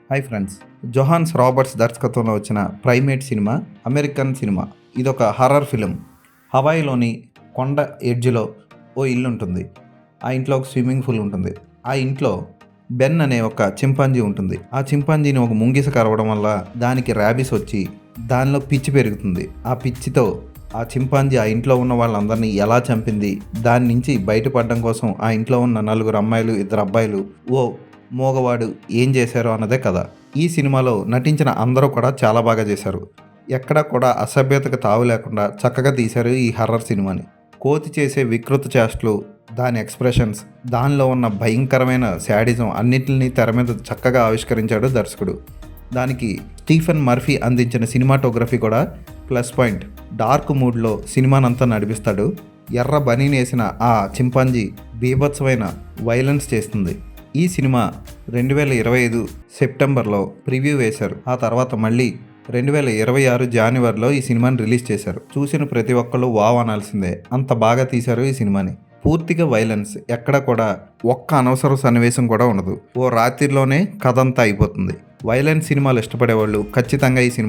Hi friends, జొహాన్స్ Roberts దర్శకత్వంలో వచ్చిన primate cinema American cinema. ఇదొక హర్రర్ ఫిలిం. హవాయిలోని కొండ ఎడ్జ్లో ఓ ఇల్లు ఉంటుంది. ఆ ఇంట్లో ఒక స్విమ్మింగ్ పూల్ ఉంటుంది. ఆ ఇంట్లో బెన్ అనే ఒక చింపాంజీ ఉంటుంది. ఆ చింపాంజీని ఒక ముంగిస కరవడం వల్ల దానికి ర్యాబిస్ వచ్చి దానిలో పిచ్చి పెరుగుతుంది. ఆ పిచ్చితో ఆ చింపాంజీ ఆ ఇంట్లో ఉన్న వాళ్ళందరినీ ఎలా చంపింది, దాని నుంచి బయటపడడం కోసం ఆ ఇంట్లో ఉన్న 4 అమ్మాయిలు 2 అబ్బాయిలు ఓ మోగవాడు ఏం చేశారో అన్నదే కథ. ఈ సినిమాలో నటించిన అందరూ కూడా చాలా బాగా చేశారు. ఎక్కడా కూడా అసభ్యతకు తావు లేకుండా చక్కగా తీశారు ఈ హర్రర్ సినిమాని. కోతి చేసే వికృత చేష్టలు, దాని ఎక్స్ప్రెషన్స్, దానిలో ఉన్న భయంకరమైన శాడిజం అన్నింటినీ తెర మీద చక్కగా ఆవిష్కరించాడు దర్శకుడు. దానికి స్టీఫెన్ మర్ఫీ అందించిన సినిమాటోగ్రఫీ కూడా ప్లస్ పాయింట్. డార్క్ మూడ్లో సినిమానంతా నడిపిస్తాడు. ఎర్ర బనీనేసిన ఆ చింపాంజీ బీభత్సమైన వైలెన్స్ చేస్తుంది. ఈ సినిమా 2025 సెప్టెంబర్లో ప్రివ్యూ వేశారు. ఆ తర్వాత మళ్ళీ 2026 జాన్యువరిలో ఈ సినిమాని రిలీజ్ చేశారు. చూసిన ప్రతి ఒక్కళ్ళు వావ్ అనాల్సిందే, అంత బాగా తీశారు ఈ సినిమాని. పూర్తిగా వైలెన్స్, ఎక్కడ కూడా ఒక్క అనవసర సన్నివేశం కూడా ఉండదు. ఓ రాత్రిలోనే కథ అంతా అయిపోతుంది. వైలెన్స్ సినిమాలు ఇష్టపడేవాళ్ళు ఖచ్చితంగా ఈ సినిమా